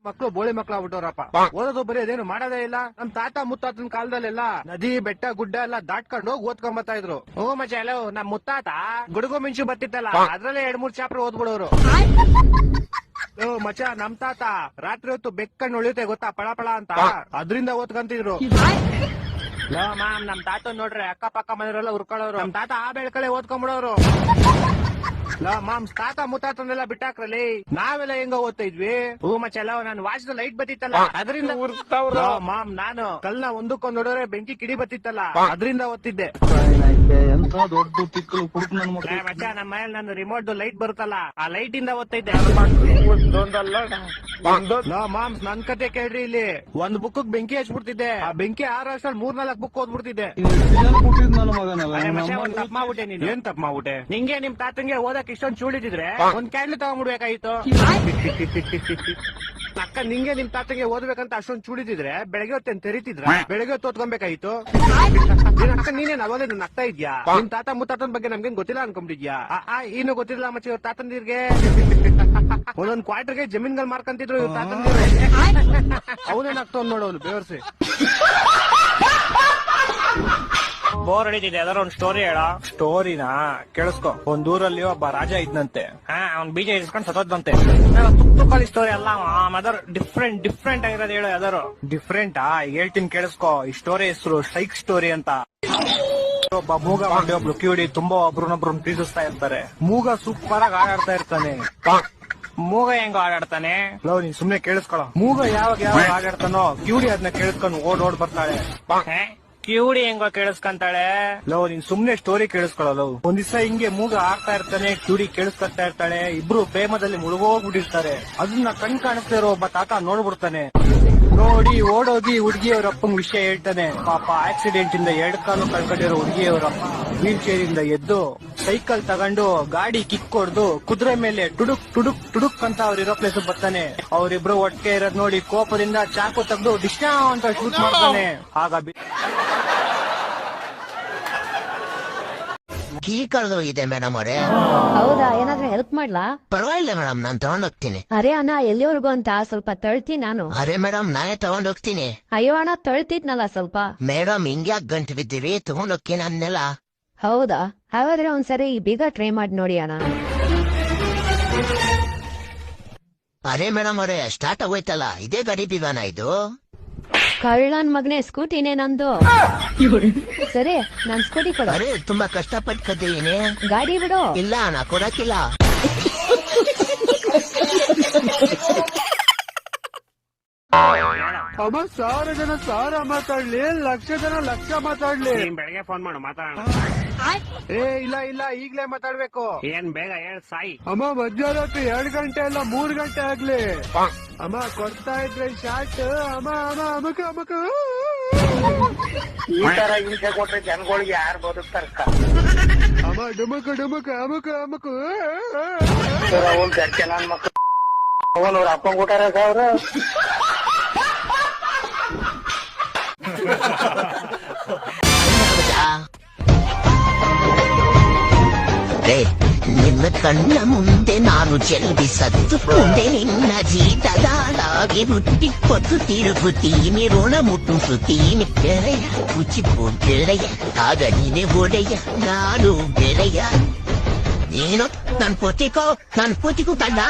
ಮಕ್ಳು ಬೋಳಿ ಮಕ್ಳು ಆಗ್ಬಿಟ್ಟವ್ರಪ್ಪ. ಓದೋದು ಬರೀ ಅದೇನು ಮಾಡೋದೇ ಇಲ್ಲ. ನಮ್ ತಾತ ಮುತ್ತಾತನ ಕಾಲದಲ್ಲೆಲ್ಲ ನದಿ ಬೆಟ್ಟ ಗುಡ್ಡ ಎಲ್ಲ ದಾಟ್ಕೊಂಡು ಹೋಗಿ ಓದ್ಕೊಂಬತ್ತಾ ಇದ್ರು. ಓ ಮಚ್ಚ ಎಲ್ಲ ನಮ್ ಮುತ್ತಾತ ಗುಡುಗು ಮಿಂಚು ಬರ್ತಿತ್ತಲ್ಲ, ಅದ್ರಲ್ಲೇ 2-3 ಚಾಪ್ಟರ್ ಓದ್ಬಿಡೋರು. ಮಚ್ಚ ನಮ್ ತಾತ ರಾತ್ರಿ ಹೊತ್ತು ಬೆಕ್ಕಣ್ಣು ಉಳಿಯುತ್ತೆ ಗೊತ್ತಾ, ಪಳ ಪಳ ಅಂತ, ಅದ್ರಿಂದ ಓದ್ಕಂತಿದ್ರು. ಮಾಮ್ ನಮ್ ತಾತ ನೋಡ್ರಿ ಅಕ್ಕ ಪಕ್ಕ ಮನೆಯವರೆಲ್ಲ ಉರ್ಕೊಳ್ಳೋರು. ನಮ್ ತಾತ ಆ ಬೆಳ್ಕಳೆ ಓದ್ಕೊಂಡ್ಬಿಡೋರು. ಮಾಮ್ ತಾತ ಮುತ್ತಾತನೆಲ್ಲ ಬಿಟ್ಟಾಕ್ರಲ್ಲಿ, ನಾವೆಲ್ಲ ಹೆಂಗ ಓದ್ತಾ ಇದ್ವಿ. ಹೂ ಮಚ್ಚಲ್ಲ ನಾನು ವಾಚ್ದ ಲೈಟ್ ಬತ್ತಿತ್ತಲ್ಲ ಅದರಿಂದ ಮಾಮ್ ನಾನು ಕಲ್ನ ಒಂದಕ್ಕೊಂದ್ ನೋಡಿದ್ರೆ ಬೆಂಕಿ ಕಿಡಿ ಬತ್ತಿತ್ತಲ್ಲ ಅದರಿಂದ ಓದ್ತಿದ್ದೆ. ಎಂತ ದೊಡ್ಡ ತಿಕ್ಕಲು ಕುಡುಕ್ ನನ್ ಮಚ್ಚ ನಮ್ಮ ಮನೇಲಿ ನಾನು ರಿಮೋಟ್ ಲೈಟ್ ಬರುತ್ತಲ್ಲ ಆ ಲೈಟ್ ಇಂದ ಓದ್ತಾ ಇದ್ದೆ. ಮಾಮ್ ನನ್ ಕತೆ ಕೇಳ್ರಿ, ಇಲ್ಲಿ ಒಂದ್ ಬುಕ್ ಬೆಂಕಿ ಹಚ್ಬಿಡ್ತಿದ್ದೆ. ಆ ಬೆಂಕಿ 6 ವರ್ಷದಲ್ಲಿ 3-4 ಬುಕ್ ಓದ್ಬಿಡ್ತಿದ್ದೆ. ತಪ್ಪ ಮಾಡ್ಬಿಟ್ಟೆ ನೀನು. ಏನ್ ತಪ್ಪ ಮಾಡ್ಬಿಟ್ಟೆ? ನಿಂಗೆ ನಿಮ್ ತಾತಂಗೆ ಓದಕ್ ಇಷ್ಟೊಂದು ಚೂಳಿದ್ರೆ ಒಂದ್ ಕ್ಯಾಂಡ್ಲ್ ತಗೊಂಡ್ಬಿಡ್ಬೇಕಾಗಿತ್ತು. ಅಕ್ಕ ನಿಂಗೆ ನಿಮ್ ತಾತಂಗೆ ಓದ್ಬೇಕಂತ ಅಷ್ಟೊಂದು ಚೂಡಿದ್ರೆ ಬೆಳಗ್ಗೆ ಹೊತ್ತೇನ್ ತೆರಿತಿದ್ರ? ಬೆಳಗ್ಗೆ ಹೊತ್ತು ಓದ್ಕೊಬೇಕಾಗಿತ್ತು. ಅಕ್ಕ ನೀನೇನ್ ಅವಾಗ ನಗ್ತಾ ಇದ್ಯಾ? ನಿಮ್ ತಾತ ಮುತ್ತಾತನ ಬಗ್ಗೆ ನಮ್ಗೇನ್ ಗೊತ್ತಿಲ್ಲ ಅನ್ಕೊಂಡಿದ್ಯಾ? ಇನ್ನು ಗೊತ್ತಿಲ್ಲ ಮಚ್ಚ ಇವ್ರ ತಾತಂದಿರ್ಗೆ ಒಂದೊಂದ್ ಕ್ವಾರ್ಟರ್ಗೆ ಜಮೀನ್ಗಳು ಮಾರ್ಕಂತಿದ್ರು ಇವ್ರ ತಾತಂದಿರು. ಅವನೇನ್ ಆಗ್ತಾವ್ ನೋಡೋನು ಬೇವರ್ಸಿ. ಬೋರ್ ಹೊಡಿತಿದೆ, ಯಾವ್ದಾರ ಒಂದ್ ಸ್ಟೋರಿ ಹೇಳ. ಸ್ಟೋರಿನ ಕೇಳಿಸ್ಕೊ. ಒಂದ್ ಊರಲ್ಲಿ ಒಬ್ಬ ರಾಜ ಇದ್ನಂತೆ. ಅವ್ನ್ ಬೀಜ ಇಸ್ಕೊಂಡ್ ಸತ್ತೋದಂತೆ. ತುಕ್ಕಳಿ ಸ್ಟೋರಿ ಅಲ್ಲ, ಅದರ್ ಡಿಫ್ರೆಂಟ್ ಆಗಿರೋದು ಹೇಳು. ಯಾವ್ದಾರು ಡಿಫ್ರೆಂಟಾ? ಹೇಳ್ತೀನಿ ಕೇಳಿಸ್ಕೊ. ಈ ಸ್ಟೋರಿ ಹೆಸರು ಸ್ಟ್ರೈಕ್ ಸ್ಟೋರಿ ಅಂತ. ಒಬ್ಬ ಮೂಗ ಮಾಡಿ ಒಬ್ಳು ಕಿವಿಡಿ ತುಂಬಾ ಒಬ್ರನ್ನೊಬ್ರನ್ನ ಪ್ರೀತಿಸ್ತಾ ಇರ್ತಾರೆ. ಮೂಗ ಸೂಪರ್ ಆಗಿ ಆಡಾಡ್ತಾ ಇರ್ತಾನೆ. ಮೂಗ ಹೆಂಗ ಆಡಾಡ್ತಾನೆ ನೀನ್ ಸುಮ್ನೆ ಕೇಳಿಸ್ಕೊಳ. ಮೂಗ ಯಾವಾಗ ಆಡಾಡ್ತಾನೋ ಕಿವಿಡಿ ಅದನ್ನ ಕೇಳಿಸ್ಕೊಂಡು ಓಡ್ ಬರ್ತಾಳೆ. ಕಿವುಡಿ ಹೆಂಗ ಕೇಳಿಸ್ಕೊಂತಾಳೆ? ನೀನ್ ಸುಮ್ನೆ ಸ್ಟೋರಿ ಕೇಳಿಸ್ಕೊಳ್ಳೋ. ಒಂದ್ ದಿವಸ ಹಿಂಗೆ ಮೂಗ ಆಡ್ತಾ ಇರ್ತಾನೆ, ಕಿವುಡಿ ಕೇಳಿಸ್ಕೊತಾ ಇರ್ತಾಳೆ. ಇಬ್ರು ಪ್ರೇಮದಲ್ಲಿ ಮುಳುಗೋಗ್ಬಿಟ್ಟಿರ್ತಾರೆ. ಅದನ್ನ ಕಣ್ ಕಾಣಿಸ್ತಾ ಇರೋ ಒಬ್ಬ ತಾತ ನೋಡ್ಬಿಡ್ತಾನೆ. ನೋಡಿ ಓಡೋಗಿ ಹುಡುಗಿಯವ್ರ ಅಪ್ಪಂಗ್ ವಿಷಯ ಹೇಳ್ತಾನೆ. ಪಾಪ ಆಕ್ಸಿಡೆಂಟ್ ಇಂದ 2 ಕಾಲು ಕಳ್ಕೊಂಡಿರೋ ಹುಡುಗಿಯವರಪ್ಪ ವೀಲ್ ಚೇರ್ ಇಂದ ಎದ್ದು ಸೈಕಲ್ ತಗೊಂಡು ಗಾಡಿ ಕಿಕ್ ಹೊಡ್ದು ಕುದುರೆ ಮೇಲೆ ಟುಡುಕ್ ಟುಡುಕ್ ಟುಡುಕ್ ಅಂತ ಅವ್ರಿರೋ ಪ್ಲೇಸ್ ಬರ್ತಾನೆ. ಅವ್ರಿಬ್ರು ಒಟ್ಟಿಗೆ ಇರೋದ್ ನೋಡಿ ಕೋಪದಿಂದ ಚಾಕು ತೆಗೆದು ಡಿಶ್ನಾ ಅಂತ ಶೂಟ್ ಮಾಡ್ತಾನೆ. ಆಗ ಕೀ ಕಳೆದೋಗಿದೆ ಮೇಡಮ್ ಅವರೇ. ಹೌದಾ, ಏನಾದ್ರೂ ಹೆಲ್ಪ್ ಮಾಡ್ಲಾ? ಪರವಾಗಿಲ್ಲ ಮೇಡಮ್, ನಾನ್ ತಗೊಂಡೋಗ್ತೀನಿ. ಅರೆ ಅಣ್ಣ, ಎಲ್ಲಿವರೆಗೂ ಅಂತ ಸ್ವಲ್ಪ ತಳ್ತೀನಿ ನಾನು. ಅರೆ ಮೇಡಮ್, ನಾನೇ ತಗೊಂಡೋಗ್ತೀನಿ. ಅಯ್ಯೋ ಅಣ್ಣ, ತಳ್ತಿದ್ನಲ್ಲ ಸ್ವಲ್ಪ. ಮೇಡಮ್ ಹಿಂಗ್ಯಾಕ್ ಗಂಟು ಬಿದ್ದೀರಿ? ತಗೊಂಡೋಗ್ತೀನಿ ಅನ್ನೆಲ್ಲ. ಹೌದಾ, ಹಾಗಾದ್ರೆ ಒಂದ್ಸರಿ ಬೀಗ ಟ್ರೈ ಮಾಡಿ ನೋಡಿ ಅಣ್ಣ. ಅರೆ ಮೇಡಮ್ ಅವರೇ, ಸ್ಟಾರ್ಟ್ ಆಗೋಯ್ತಲ್ಲ, ಇದೇ ಗಾಡಿ ಬಿವಾನ ಇದು? ಕಳ್ಳನ್ ಮಗನೇ, ಸ್ಕೂಟಿನೇ ನಂದು. ಸರಿ, ನಾನ್ ಸ್ಕೂಟಿ ಕೊಡು. ಅರೆ ತುಂಬಾ ಕಷ್ಟಪಟ್ಟು ಕದ್ದೀನಿ. ಗಾಡಿ ಬಿಡು. ಇಲ್ಲ, ನಾ ಕೊಡಕ್ಕಿಲ್ಲ. ಅಮ್ಮ 1000 ಜನ 1000 ಮಾತಾಡ್ಲಿ, 1,00,000 ಜನ 1,00,000 ಮಾತಾಡ್ಲಿ. ಬೆಳಗ್ಗೆ ಫೋನ್ ಮಾಡು, ಮಾತಾಡೋಣ. ಇಲ್ಲ ಈಗ್ಲೇ ಮಾತಾಡ್ಬೇಕು. ಏನ್ ಬೇಗ ಹೇಳ್ ಸಾಯಿ. ಅಮ್ಮ ಮಧ್ಯರಾತ್ರಿ 2 ಗಂಟೆ ಅಲ್ಲ 3 ಗಂಟೆ ಆಗ್ಲಿ. ಅಮ್ಮ ಕೊಡ್ತಾ ಇದ್ರೆ ಶಾರ್ಟ್. ಅಮ್ಮ ಅಮಕ ಈ ತರ ಹಿಂಸೆ ಕೊಟ್ರೆ ಜನಗಳಿಗೆ ಯಾರು ಬದುಕ್ತಾರ? ಅಮ್ಮ ಡುಮಕ ಅಮಕ ನನ್ ಮಕ್ಳು ಅವ್ರ ಅಪ್ಪ ಕೊಟ್ಟಾರ ಅವ್ರ. ನಿನ್ನ ಕಣ್ಣ ಮುಂದೆ ನಾನು ಚೆಲ್ದಿ ಸತ್ತು ಮುಂದೆ ನಿನ್ನ ಜೀತದಾಳಾಗಿ ಹುಟ್ಟಿ ಕೊತ್ತು ತಿರುಗುತ್ತೀನಿ, ಋಣ ಮುಟ್ಟಿಸುತ್ತೀನಿ ಗೆಳೆಯ, ಕುಚಿಪು ಗೆಳೆಯ, ಆಗ ನೀನೆ ಒಡೆಯ, ನಾನು ಗೆಳೆಯ. ನೀನು ನನ್ ಪೊತಿಗೂ ಕಣ್ಣ.